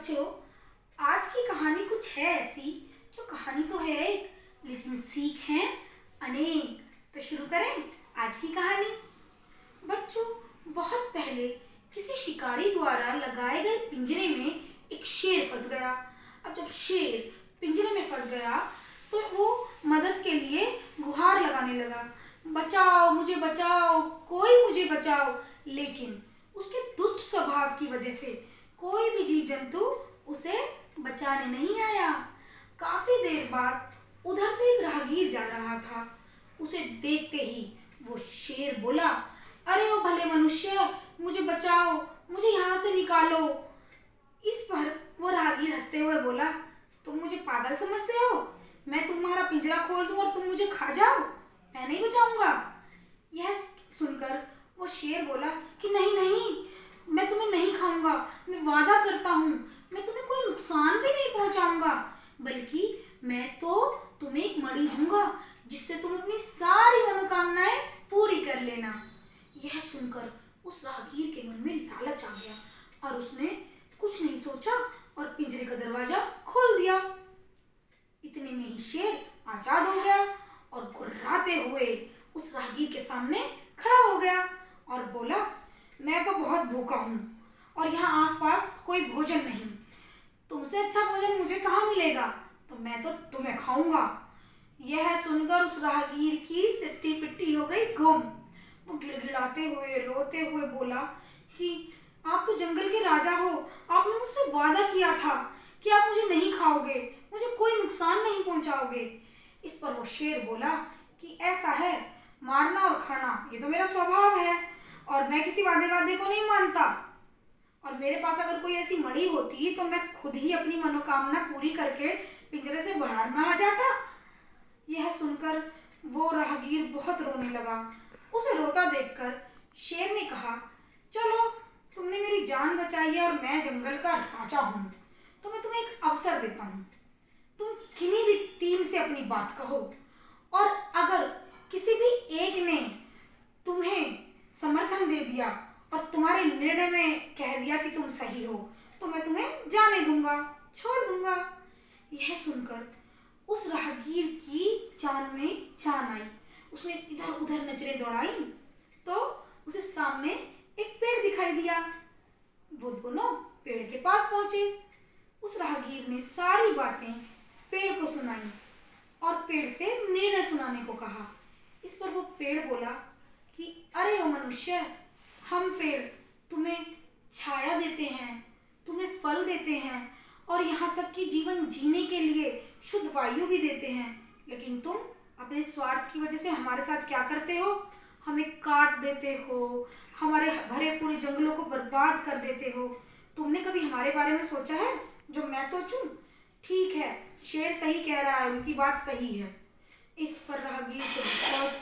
बच्चों, आज की कहानी कुछ है ऐसी जो कहानी तो है एक, लेकिन सीख है अनेक। तो शुरू करें आज की कहानी। बच्चों, बहुत पहले किसी शिकारी द्वारा लगाए गए पिंजरे में एक शेर फंस गया। अब जब शेर पिंजरे में फंस गया तो वो मदद के लिए गुहार लगाने लगा, बचाओ मुझे बचाओ, कोई मुझे बचाओ। लेकिन उसके दुष्ट स्वभाव की वजह से कोई भी जीव जंतु उसे बचाने नहीं आया। काफी देर बाद उधर से एक राहगीर जा रहा था। उसे देखते ही वो शेर बोला, अरे ओ भले मनुष्य, मुझे बचाओ, मुझे यहाँ से निकालो। इस पर वो राहगीर हंसते हुए बोला, तुम मुझे पागल समझते हो? मैं तुम्हारा पिंजरा खोल दूं और तुम मुझे खा जाओ? मैं नहीं बचाऊंगा। यह सुनकर वो शेर बोला कि नहीं नहीं, मैं तुम्हें नहीं खाऊंगा, मैं वादा करता हूँ, मैं तुम्हें कोई नुकसान भी नहीं पहुंचाऊंगा, बल्कि मैं तो तुम्हें एक मणि दूंगा जिससे तुम अपनी सारी मनोकामनाएं पूरी कर लेना। यह सुनकर उस राहगीर के मन में लालच आ गया और उसने कुछ नहीं सोचा और पिंजरे का दरवाजा खोल दिया। इतने में ही शेर आजाद हो गया और गुर्राते हुए उस राहगीर के सामने खड़ा हो गया और बोला, मैं तो बहुत भूखा हूँ और यहाँ आसपास कोई भोजन नहीं। तुमसे अच्छा भोजन मुझे कहाँ मिलेगा? तो मैं तो तुम्हें खाऊंगा। यह सुनकर उस राहगीर की सिट्टी पिट्टी हो गई गुम। वो गिड़गिड़ाते हुए रोते हुए बोला कि आप तो जंगल के राजा हो, आपने मुझसे वादा किया था कि आप मुझे नहीं खाओगे, मुझे कोई नुकसान नहीं पहुंचाओगे। इस पर वो शेर बोला कि ऐसा है, मारना और खाना ये तो मेरा स्वभाव है और मैं किसी वादे को नहीं मानता। और मेरे पास अगर कोई ऐसी मणि होती तो मैं खुद ही अपनी मनोकामना पूरी करके पिंजरे से बाहर ना आ जाता। यह सुनकर वो राहगीर बहुत रोने लगा। उसे रोता देखकर शेर ने कहा, चलो तुमने मेरी जान बचाई है और मैं जंगल का राजा हूँ, तो मैं तुम्हें एक अवसर देता हूँ। तुम किन्हीं भी तीन से अपनी बात कहो और अगर किसी भी एक ने तुम्हें समर्थन दे दिया और तुम्हारे निर्णय में कह दिया कि तुम सही हो, तो मैं तुम्हें जाने दूंगा, छोड़ दूंगा। यह सुनकर उस राहगीर की जान में जान आई। उसने इधर उधर नजरें दौड़ाई तो उसे सामने एक पेड़ दिखाई दिया। वो दोनों पेड़ के पास पहुंचे। उस राहगीर ने सारी बातें पेड़ को सुनाई और पेड़ से निर्णय सुनाने को कहा। इस पर वो पेड़ बोला कि अरे ओ मनुष्य, हम पेड़ तुम्हें छाया देते हैं, तुम्हें फल देते हैं और यहाँ तक कि जीवन जीने के लिए शुद्ध वायु भी देते हैं, लेकिन तुम अपने स्वार्थ की वजह से हमारे साथ क्या करते हो? हमें काट देते हो, हमारे भरे पूरे जंगलों को बर्बाद कर देते हो। तुमने कभी हमारे बारे में सोचा है जो मैं सोचूं? ठीक है, शेर सही कह रहा है, उनकी बात सही है। इस पर राहगीर तो बहुत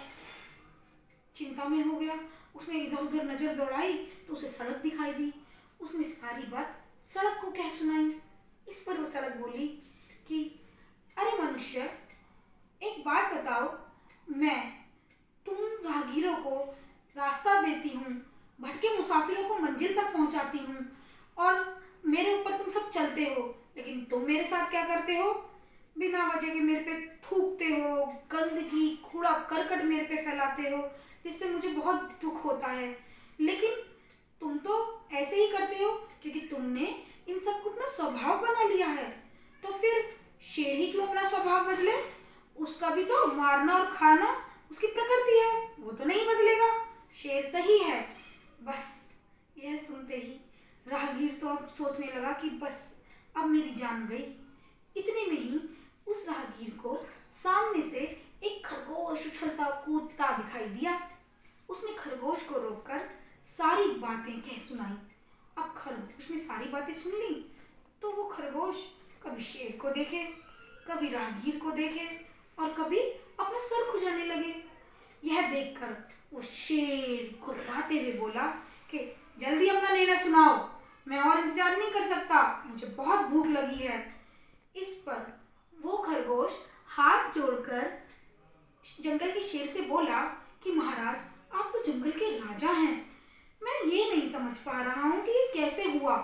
चिंता में हो गया। उसने इधर उधर नजर दौड़ाई तो उसे सड़क दिखाई दी। उसने सारी बात सड़क को कह सुनाई। इस पर वो सड़क बोली कि अरे मनुष्य, एक बात बताओ, मैं तुम राहगीरों को रास्ता देती हूँ, भटके मुसाफिरों को मंजिल तक पहुँचाती हूँ और मेरे ऊपर तुम सब चलते हो, लेकिन तुम मेरे साथ क्या करते हो? बिना वजह के मेरे पे थूकते हो, गंदगी कूड़ा करकट मेरे पे फैलाते हो, जिससे मुझे बहुत दुख होता है। लेकिन तुम तो ऐसे ही करते हो क्योंकि तुमने इन सब को अपना स्वभाव बना लिया है। तो फिर शेर ही क्यों अपना स्वभाव बदले? उसका भी तो मारना और खाना उसकी प्रकृति है, वो तो नहीं बदलेगा। शेर सही है। बस यह सुनते ही राहगीर तो अब सोचने लगा कि बस अब मेरी जान गई। इतने में ही उस राहगीर को सामने से एक खरगोश उछलता कूदता दिखाई दिया। उसने खरगोश को रोककर सारी बातें कह सुनाई। अब खरगोश ने सारी बातें सुन ली तो वो खरगोश कभी शेर को देखे, कभी राहगीर को देखे और कभी अपना सर खुजाने लगे। यह देखकर वो शेर गुर्राते हुए बोला कि जल्दी अपना निर्णय सुनाओ, मैं और इंतजार नहीं कर सकता, मुझे बहुत भूख लगी है। इस पर वो खरगोश हाथ जोड़कर जंगल के शेर से बोला कि महाराज, आप तो जंगल के राजा हैं, मैं ये नहीं समझ पा रहा हूँ कि ये कैसे हुआ।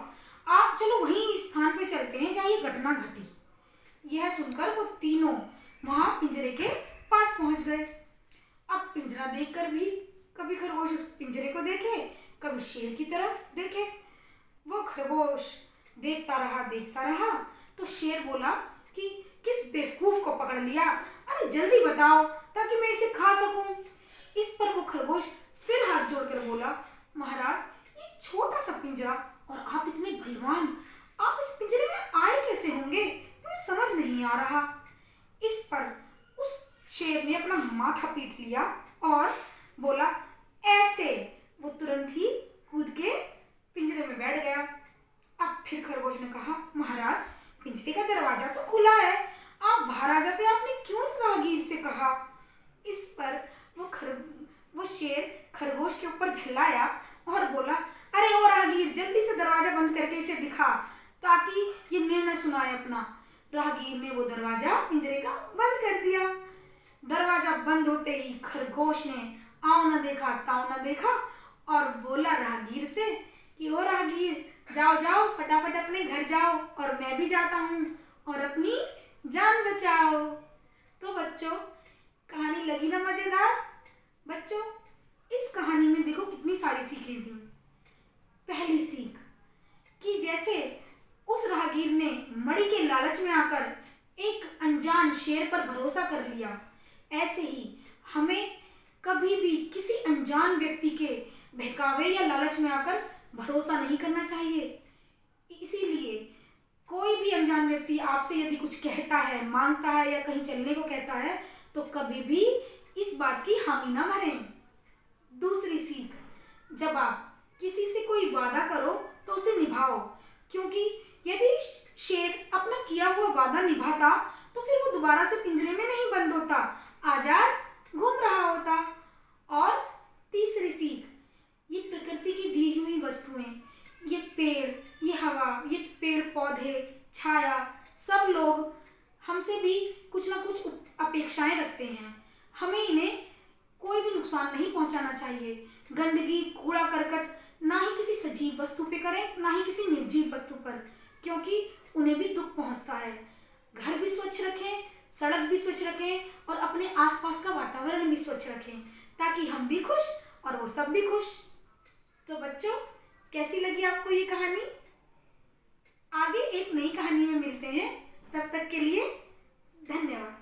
आप चलो वही स्थान पे चलते हैं जहाँ ये घटना घटी। यह सुनकर वो तीनों वहां पिंजरे के पास पहुंच गए। अब पिंजरा देखकर भी कभी खरगोश उस पिंजरे को देखे, कभी शेर की तरफ देखे। वो खरगोश देखता रहा तो शेर बोला कि किस बेवकूफ को पकड़ लिया, अरे जल्दी बताओ ताकि मैं इसे खा सकूं। इस पर वो खरगोश फिर हाथ जोड़कर बोला, महाराज ये छोटा सा पिंजरा और आप इतने बलवान, आप इस पिंजरे में आए कैसे होंगे, मुझे समझ नहीं आ रहा। इस पर उस शेर ने अपना माथा पीट लिया और बोला ऐसे। वो तुरंत ही कूद के पिंजरे में बैठ गया। अब फिर खरगोश ने कहा, महाराज पिंजरे का दरवाजा तो खुला है, आप बाहर आ जाते, आपने क्यों इस राहगीर से कहा। इस पर वो शेर खरगोश के ऊपर झल्लाया और बोला, अरे ओ राहगीर जल्दी से दरवाजा बंद करके इसे दिखा ताकि ये निर्णय सुनाए अपना। राहगीर ने वो दरवाजा पिंजरे का बंद कर दिया। दरवाजा बंद होते ही खरगोश ने आओ न देखा ताओ न देखा और बोला राहगीर से कि ओ राहगीर जाओ जाओ फटाफट अपने घर जाओ और मैं भी जाता हूँ और अपनी जान बचाओ। तो बच्चों कहानी लगी ना मजेदार। बच्चों इस कहानी में देखो कितनी सारी सीखें थी। पहली सीख कि जैसे उस राहगीर ने मणि के लालच में आकर एक अनजान शेर पर भरोसा कर लिया, ऐसे ही हमें कभी भी किसी अनजान व्यक्ति के बहकावे या लालच में आकर भरोसा नहीं करना चाहिए। इसीलिए कोई भी अनजान व्यक्ति आपसे यदि कुछ कहता है, मांगता है या कहीं चलने को कहता है तो कभी भी इस बात की हामी ना भरें। दूसरी सीख, जब आप किसी से कोई वादा करो तो उसे निभाओ, क्योंकि यदि शेर अपना किया हुआ वादा निभाता तो फिर वो दोबारा से पिंजरे में नहीं बंद होता, आजाद घूम रहा होता। और तीसरी सीख, ये प्रकृति की दी हुई वस्तुएं, ये पेड़, ये हवा, ये पेड़ पौधे, छाया, सब लोग हमसे भी कुछ ना कुछ अपेक्षाएं रखते हैं। हमें इन्हें कोई भी नुकसान नहीं पहुंचाना चाहिए। गंदगी, कूड़ा करकट ना ही किसी सजीव वस्तु पे करें, ना ही किसी निर्जीव वस्तु पर, क्योंकि उन्हें भी दुख पहुंचता है। घर भी स्वच्छ रखें, सड़क भी स्वच्छ रखें और अपने आसपास का वातावरण भी स्वच्छ रखें, ताकि हम भी खुश और वो सब भी खुश। तो बच्चों कैसी लगी आपको ये कहानी? आगे एक नई कहानी में मिलते हैं, तब तक के लिए धन्यवाद।